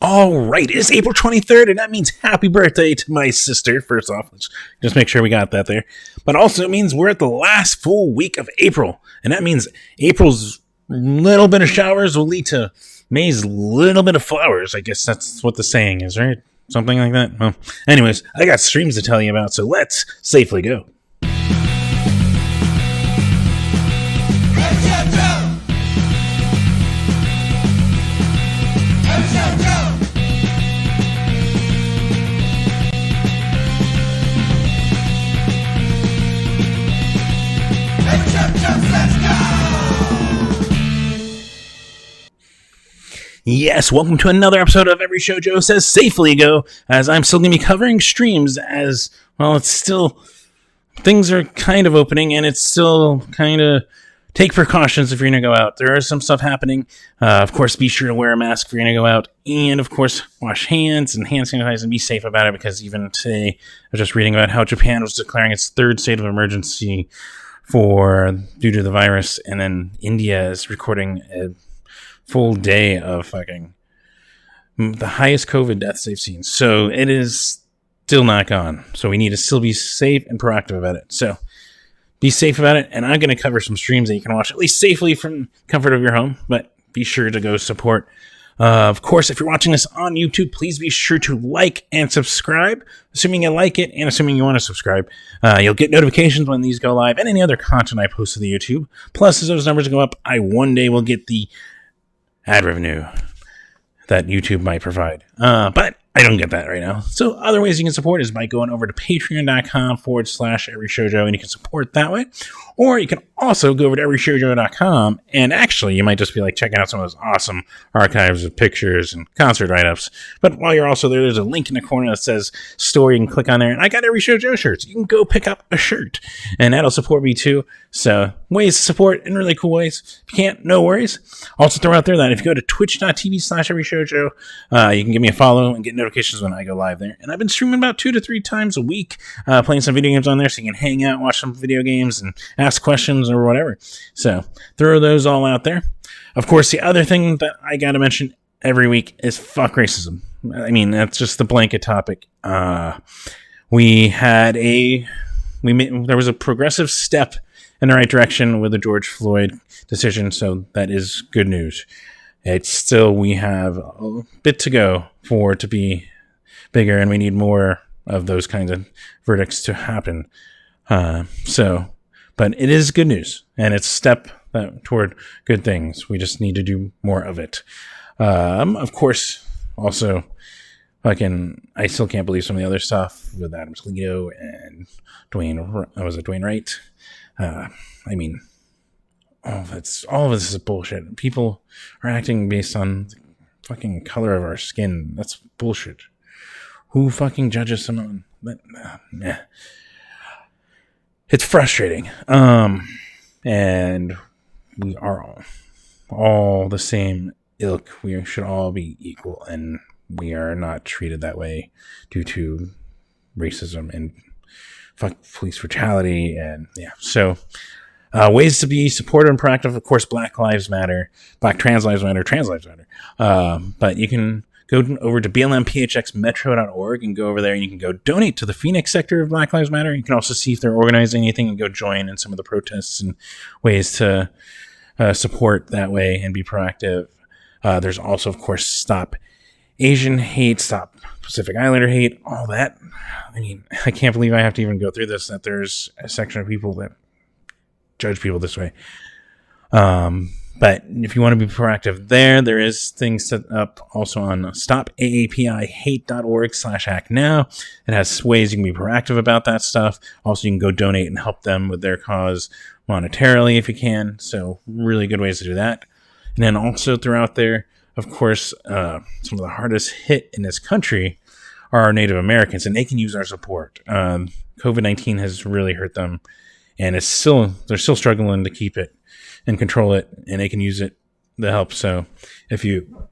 All right, it's April 23rd, and that means happy birthday to my sister. First off, let's just make sure we got that there. But also, it means we're at the last full week of April, and that means April's little bit of showers will lead to May's little bit of flowers. I guess that's what the saying is, right? Something like that. Well, anyways, I got streams to tell you about, so let's safely go. Yes, welcome to another episode of Every Show Joe Says Safely Go, as I'm still going to be covering streams as, well, it's still, things are kind of opening, and it's still kind of, take precautions if you're going to go out. There is some stuff happening. Of course, be sure to wear a mask if you're going to go out, and of course, wash hands and hand sanitize and be safe about it, because even today, I was just reading about how Japan was declaring its third state of emergency due to the virus, and then India is recording a full day of fucking the highest COVID deaths they've seen. So it is still not gone. So we need to still be safe and proactive about it. So be safe about it. And I'm going to cover some streams that you can watch at least safely from comfort of your home. But be sure to go support. Of course, if you're watching this on YouTube, please be sure to like and subscribe. Assuming you like it and assuming you want to subscribe, you'll get notifications when these go live and any other content I post to the YouTube. Plus, as those numbers go up, I one day will get the ad revenue that YouTube might provide. But I don't get that right now. So other ways you can support is by going over to patreon.com/everyshowjoe, and you can support that way. Or you can also go over to everyshowjoe.com, and actually you might just be like checking out some of those awesome archives of pictures and concert write-ups. But while you're also there, there's a link in the corner that says store. You can click on there, and I got Every Show Joe shirts. You can go pick up a shirt, and that'll support me too. So ways to support in really cool ways. If you can't, no worries. Also throw out there that if you go to twitch.tv/everyshowjoe, you can give me a follow and get notifications when I go live there. And I've been streaming about 2 to 3 times a week, playing some video games on there, so you can hang out, watch some video games, and ask questions or whatever. So throw those all out there. Of course, the other thing that I gotta mention every week is fuck racism. I mean, that's just the blanket topic. There was a progressive step in the right direction with the George Floyd decision, so that is good news. It's still, we have a bit to go for it to be bigger, and we need more of those kinds of verdicts to happen. But it is good news, and it's a step toward good things. We just need to do more of it. Of course, also, I still can't believe some of the other stuff with Adam Toledo and Dwayne Wright. All of this is bullshit. People are acting based on the fucking color of our skin. That's bullshit. Who fucking judges someone? It's frustrating. And we are all the same ilk. We should all be equal, and we are not treated that way due to racism and police brutality. And so ways to be supportive and proactive. Of course, Black Lives Matter, Black Trans Lives Matter, Trans Lives Matter. But you can go over to blmphxmetro.org and go over there, and you can go donate to the Phoenix sector of Black Lives Matter. You can also see if they're organizing anything and go join in some of the protests and ways to support that way and be proactive. There's also, of course, Stop Asian Hate, Stop Pacific Islander Hate, all that. I mean, I can't believe I have to even go through this, that there's a section of people that judge people this way. But if you want to be proactive there is things set up also on stopaapihate.org/act-now. It has ways you can be proactive about that stuff. Also, you can go donate and help them with their cause monetarily if you can. So really good ways to do that. And then also throughout there, of course, some of the hardest hit in this country are our Native Americans, and they can use our support. COVID-19 has really hurt them, and they're still struggling to keep it and control it, and they can use it to help. So there we go.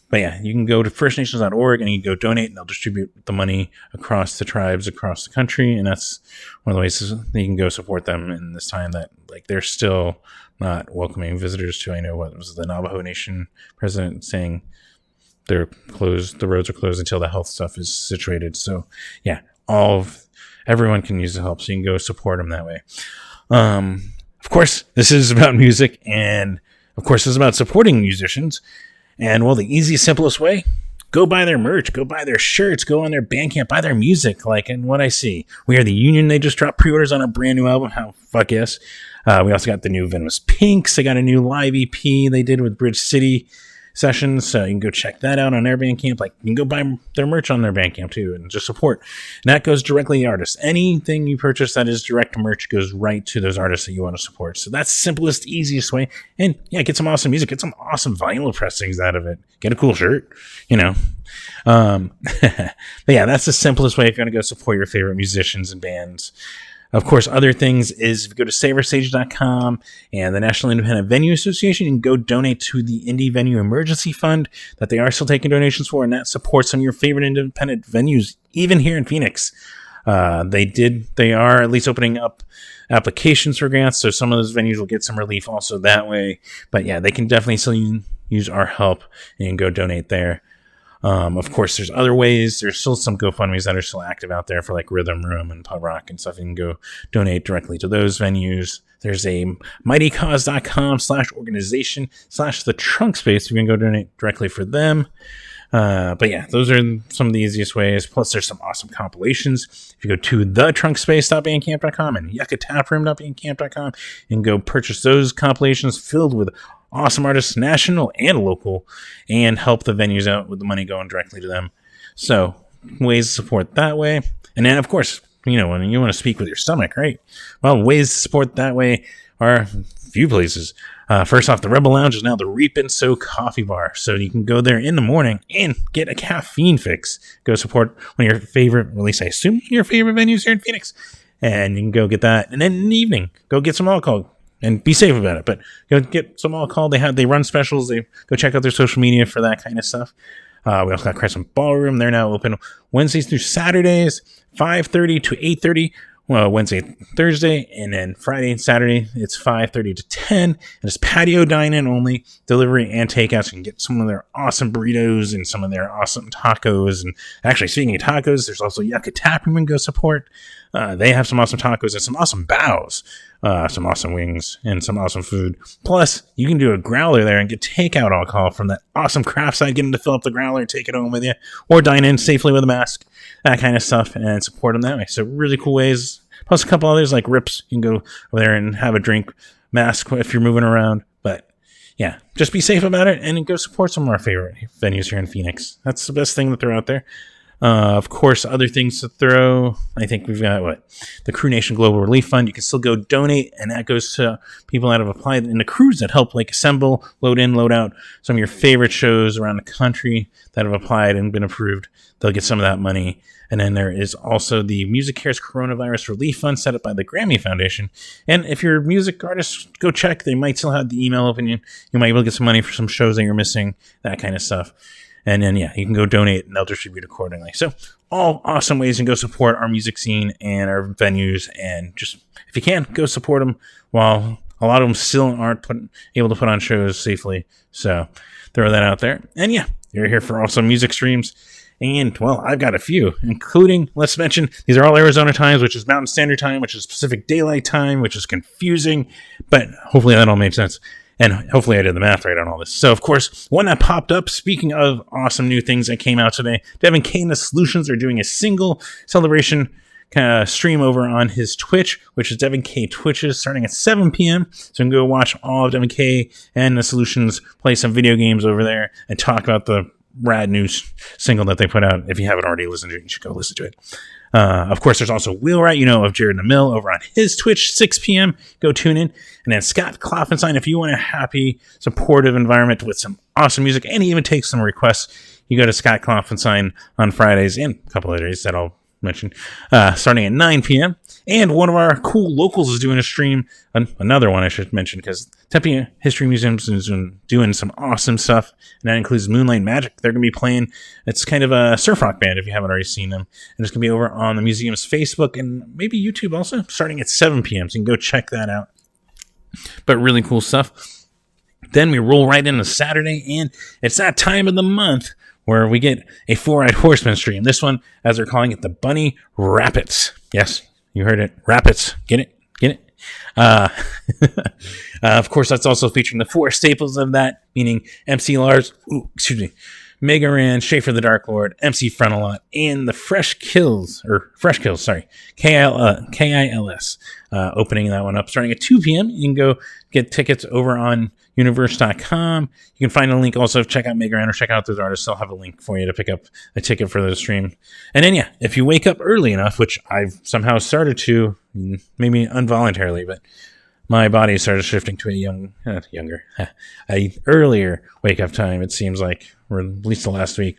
But yeah, you can go to firstnations.org and you can go donate, and they'll distribute the money across the tribes across the country. And that's one of the ways that you can go support them in this time that they're still not welcoming visitors to. I know what was the Navajo Nation president saying they're closed, the roads are closed until the health stuff is situated. So yeah, everyone can use the help, so you can go support them that way. Of course, this is about music, and of course, this is about supporting musicians. And well, the easiest, simplest way, go buy their merch, go buy their shirts, go on their Bandcamp, buy their music. Like, and what I see, We Are the Union, they just dropped pre-orders on a brand new album. How fuck yes. We also got the new Venomous Pinks. They got a new live EP they did with Bridge City Sessions, so you can go check that out on their Bandcamp. Like, you can go buy their merch on their Bandcamp too, and just support. And that goes directly to the artists. Anything you purchase that is direct merch goes right to those artists that you want to support. So that's the simplest, easiest way. And yeah, get some awesome music, get some awesome vinyl pressings out of it, get a cool shirt, But yeah, that's the simplest way if you want to go support your favorite musicians and bands. Of course, other things is if you go to SaveOurStage.com and the National Independent Venue Association, you can go donate to the Indie Venue Emergency Fund that they are still taking donations for, and that supports some of your favorite independent venues, even here in Phoenix. They are at least opening up applications for grants, so some of those venues will get some relief also that way. But yeah, they can definitely still use our help and go donate there. Of course, there's other ways. There's still some GoFundMes that are still active out there for like Rhythm Room and Pub Rock and stuff. You can go donate directly to those venues. There's a mightycause.com/organization/the trunk space. You can go donate directly for them. But yeah, those are some of the easiest ways. Plus, there's some awesome compilations. If you go to thetrunkSpace.bandcamp.com and yuckataproom.bandcamp.com and go purchase those compilations filled with awesome artists, national and local, and help the venues out with the money going directly to them. So, ways to support that way. And then, of course, when you want to speak with your stomach, right? Well, ways to support that way are a few places. First off, the Rebel Lounge is now the Reap and Sow Coffee Bar. So you can go there in the morning and get a caffeine fix. Go support one of your favorite, or at least I assume your favorite venues here in Phoenix. And you can go get that. And then in the evening, go get some alcohol. And be safe about it, but go get some alcohol. They run specials. They go check out their social media for that kind of stuff. We also got Crescent Ballroom. They're now open Wednesdays through Saturdays, 5:30 to 8:30. Well, Wednesday, Thursday, and then Friday and Saturday, it's 5:30 to 10. And it's patio dine-in only, delivery and takeout. So you can get some of their awesome burritos and some of their awesome tacos. And actually, speaking of tacos, there's also Yucca Tap Room and go support. They have some awesome tacos and some awesome bows, some awesome wings, and some awesome food. Plus, you can do a growler there and get takeout alcohol from that awesome craft side. Get them to fill up the growler and take it home with you, or dine in safely with a mask, that kind of stuff, and support them that way. So really cool ways. Plus a couple others like Rips. You can go over there and have a drink, mask if you're moving around. But yeah, just be safe about it and go support some of our favorite venues here in Phoenix. That's the best thing that they're out there. Of course, other things to throw. I think we've got the Crew Nation Global Relief Fund. You can still go donate, and that goes to people that have applied in the crews that help assemble, load in, load out some of your favorite shows around the country that have applied and been approved. They'll get some of that money. And then there is also the Music Cares Coronavirus Relief Fund set up by the Grammy Foundation. And if you're a music artist, go check. They might still have the email open. You might be able to get some money for some shows that you're missing, that kind of stuff. And then, yeah, you can go donate and they'll distribute accordingly. So all awesome ways to go support our music scene and our venues. And just, if you can, go support them while a lot of them still aren't able to put on shows safely. So throw that out there. And yeah, you're here for awesome music streams. And, well, I've got a few, including, let's mention, these are all Arizona times, which is Mountain Standard Time, which is Pacific Daylight Time, which is confusing. But hopefully that all made sense. And hopefully I did the math right on all this. So, of course, one that popped up, speaking of awesome new things that came out today, Devin K and the Solutions are doing a single celebration stream over on his Twitch, which is Devin K Twitches, starting at 7 p.m. So you can go watch all of Devin K and the Solutions play some video games over there and talk about the rad new single that they put out. If you haven't already listened to it, you should go listen to it. Of course, there's also Wheelwright, of Jared and the Mill over on his Twitch, 6 p.m. Go tune in. And then Scott Kloffenstein, if you want a happy, supportive environment with some awesome music, and he even takes some requests, you go to Scott Kloffenstein on Fridays and a couple of days that I'll mention, starting at 9 p.m. And one of our cool locals is doing a stream, another one I should mention, because Tempe History Museum is doing some awesome stuff, and that includes Moonlight Magic. They're going to be playing, it's kind of a surf rock band if you haven't already seen them, and it's going to be over on the museum's Facebook and maybe YouTube also, starting at 7 p.m., so you can go check that out. But really cool stuff. Then we roll right into Saturday, and it's that time of the month where we get a Four Eyed Horsemen stream. This one, as they're calling it, the Bunny Rapids. Yes, you heard it. Rapids. Get it? Get it? Of course, that's also featuring the four staples of that, meaning MC Lars, Mega Ran, Schaefer the Dark Lord, MC Frontalot, and the Fresh Kills, KILS, opening that one up starting at 2 p.m. You can go get tickets over on universe.com. You can find a link also. Check out Mega Ran or check out those artists. They'll have a link for you to pick up a ticket for the stream. And then, yeah, if you wake up early enough, which I've somehow started to, maybe involuntarily, but my body started shifting to a earlier wake up time, it seems like, or at least the last week.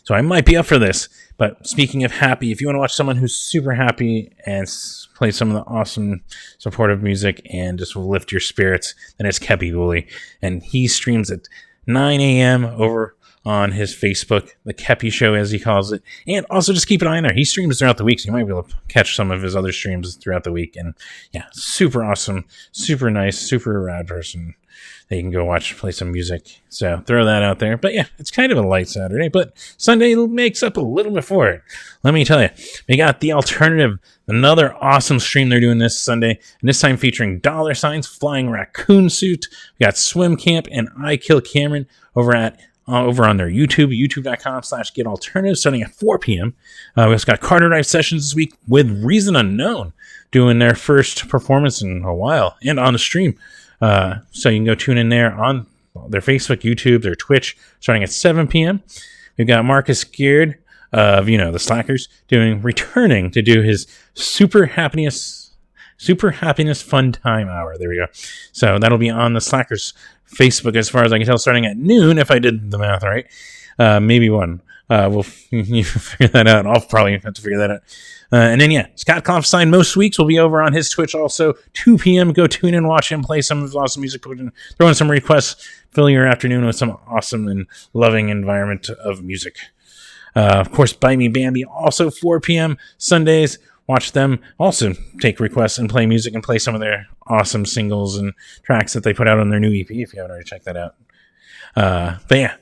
So I might be up for this. But speaking of happy, if you want to watch someone who's super happy and play some of the awesome supportive music and just will lift your spirits, then it's Kepi Woolley. And he streams at 9 a.m. over on his Facebook, the Kepi Show, as he calls it. And also just keep an eye on there. He streams throughout the week, so you might be able to catch some of his other streams throughout the week. And yeah, super awesome, super nice, super rad person that you can go watch play some music. So throw that out there. But yeah, it's kind of a light Saturday, but Sunday makes up a little bit for it. Let me tell you, we got The Alternative, another awesome stream they're doing this Sunday, and this time featuring dollar signs, flying raccoon suit. We got Swim Camp and I Kill Cameron over on their YouTube, youtube.com/getalternative, starting at 4 p.m. We also got Carter Dive Sessions this week with Reason Unknown doing their first performance in a while and on the stream. So you can go tune in there on their Facebook, YouTube, their Twitch, starting at 7 p.m. We've got Marcus Geared of, the Slackers, returning to do his Super Happiness Fun Time Hour. There we go. So that'll be on the Slackers Facebook, as far as I can tell, starting at noon, if I did the math right. Maybe one. We'll figure that out. I'll probably have to figure that out. And then, yeah, Scott Klopfstein most weeks will be over on his Twitch also, 2 p.m. Go tune in, watch him play some of his awesome music, throw in some requests, fill your afternoon with some awesome and loving environment of music. Of course, Bite Me Bambi, also 4 p.m. Sundays. Watch them also take requests and play music and play some of their awesome singles and tracks that they put out on their new EP, if you haven't already checked that out. But yeah,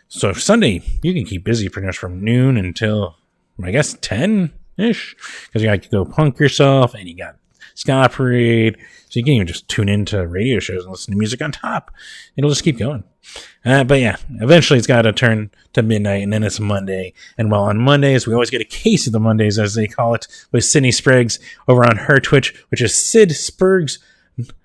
so Sunday, you can keep busy pretty much from noon until, I guess, 10-ish, because you got to go punk yourself, and you got Ska Parade, so you can even just tune into radio shows and listen to music on top. It'll just keep going. But yeah, eventually it's got to turn to midnight, and then it's Monday. And while on Mondays, we always get a case of the Mondays, as they call it, with Sydney Spriggs over on her Twitch, which is Sid Spurgs.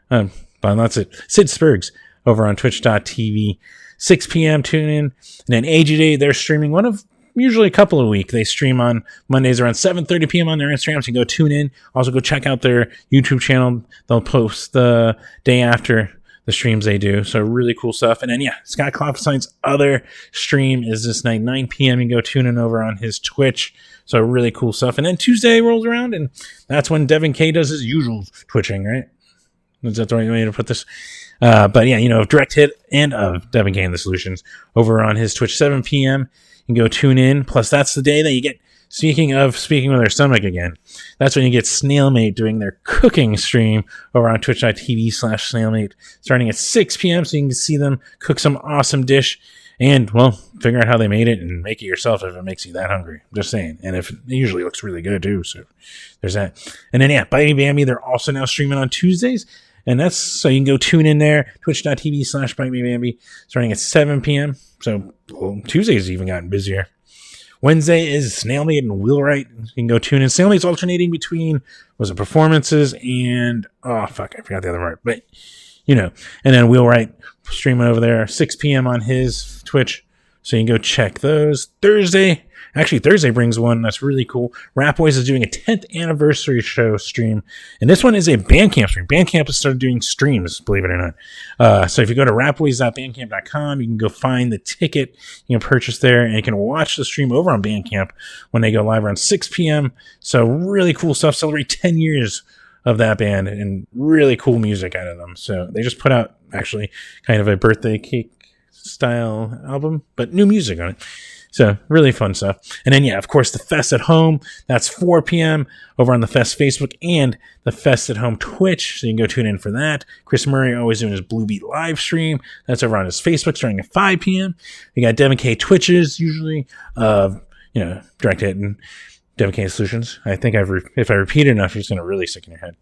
But that's it. Sid Spurgs over on twitch.tv. 6 p.m. tune in. And then AGD, they're streaming one of usually a couple a week. They stream on Mondays around 7:30 p.m. on their Instagram, so you can go tune in. Also go check out their YouTube channel. They'll post the day after the streams they do. So really cool stuff. And then, yeah, Scott Klopfstein's other stream is this night, 9 p.m. You can go tune in over on his Twitch. So really cool stuff. And then Tuesday rolls around, and that's when Devin K does his usual twitching, right? Is that the right way to put this? But yeah, Direct Hit and of Devin K and the Solutions over on his Twitch, 7 p.m. You can go tune in. Plus, that's the day that you get, speaking with their stomach again, that's when you get Snailmate doing their cooking stream over on twitch.tv/Snailmate, starting at 6 p.m. So you can see them cook some awesome dish and, well, figure out how they made it and make it yourself if it makes you that hungry. Just saying. And if it usually looks really good, too. So there's that. And then, yeah, Bite Me Bambi, they're also now streaming on Tuesdays. And that's so you can go tune in there, twitch.tv/BiteMeBambi, starting at 7 p.m. So Tuesday's even gotten busier. Wednesday is Snailmate and Wheelwright. You can go tune in. Snailmate's alternating between, performances and, I forgot the other part. But, and then Wheelwright streaming over there, 6 p.m. on his Twitch. So you can go check those. Thursday brings one that's really cool. Ratboys is doing a 10th anniversary show stream, and this one is a Bandcamp stream. Bandcamp has started doing streams, believe it or not. So if you go to ratboys.bandcamp.com, you can go find the ticket you can purchase there, and you can watch the stream over on Bandcamp when they go live around 6 p.m. So really cool stuff. Celebrate 10 years of that band and really cool music out of them. So they just put out actually kind of a birthday cake style album, but new music on it. So really fun stuff. And then, yeah, of course, the Fest at Home. That's 4 p.m. over on the Fest Facebook and the Fest at Home Twitch. So you can go tune in for that. Chris Murray always doing his Blue Beat live stream. That's over on his Facebook starting at 5 p.m. We got Devin K Twitches usually, Direct Hit and Devin K Solutions. I think if I repeat it enough, it's going to really stick in your head.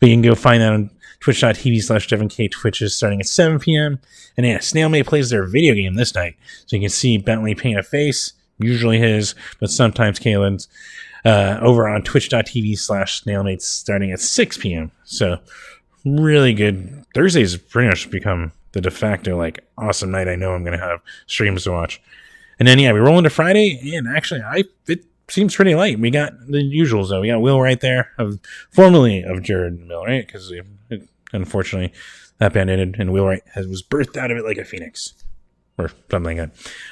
But you can go find that on twitch.tv/Devin K Twitches starting at 7 p.m. And yeah, Snailmate plays their video game this night. So you can see Bentley paint a face, usually his, but sometimes Kaylin's, over on twitch.tv/Snailmate starting at 6 p.m. So really good. Thursdays pretty much become the de facto, like, awesome night. I know I'm going to have streams to watch. And then, yeah, we roll into Friday, and actually, it seems pretty light. We got the usuals, though. We got Will right there, formerly of Jared Mill, right? Because unfortunately, that band ended, and Will Wright was birthed out of it like a phoenix, or something like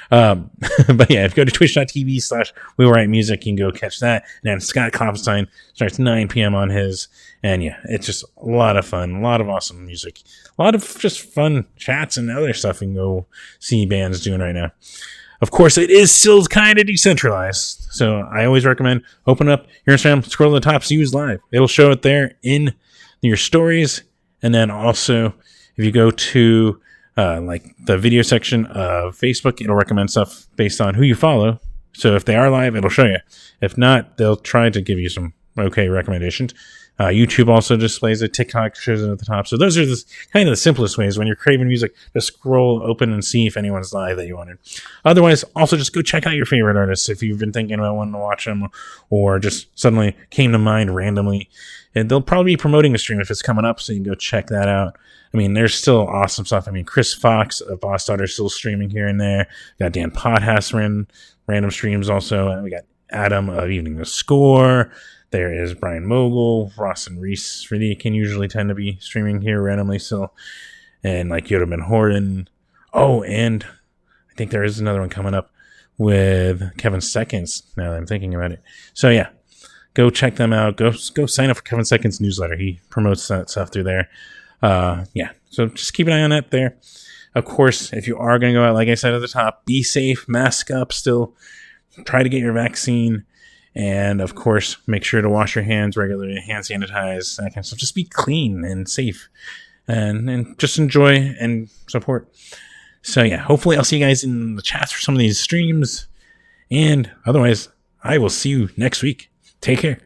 that. But yeah, if you go to twitch.tv/Will Wright Music, you can go catch that. And then Scott Klopfenstein starts 9 p.m. on his. And yeah, it's just a lot of fun, a lot of awesome music, a lot of just fun chats and other stuff you can go see bands doing right now. Of course, it is still kind of decentralized. So I always recommend open up your Instagram, scroll to the top, see who's live. It'll show it there in your stories. And then also, if you go to like the video section of Facebook, it'll recommend stuff based on who you follow. So if they are live, it'll show you. If not, they'll try to give you some okay recommendations. YouTube also displays it. TikTok shows it at the top. So those are kind of the simplest ways when you're craving music. Just scroll, open, and see if anyone's live that you wanted. Otherwise, also just go check out your favorite artists if you've been thinking about wanting to watch them or just suddenly came to mind randomly. And they'll probably be promoting a stream if it's coming up, so you can go check that out. I mean, there's still awesome stuff. I mean, Chris Fox of Boss Daughter is still streaming here and there. We got Dan Podhouse random streams also. And we got Adam of Evening the Score. There is Brian Mogul, Ross and Reese Riddick can usually tend to be streaming here randomly still. And like Yoda Ben Horden. Oh, and I think there is another one coming up with Kevin Seconds now that I'm thinking about it. So yeah, go check them out. Go sign up for Kevin Seconds newsletter. He promotes that stuff through there. Yeah, so just keep an eye on that there. Of course, if you are going to go out, like I said at the top, be safe, mask up still, try to get your vaccine. And, of course, make sure to wash your hands regularly, hand sanitize, that kind of stuff. Just be clean and safe and just enjoy and support. So, yeah, hopefully I'll see you guys in the chats for some of these streams. And otherwise, I will see you next week. Take care.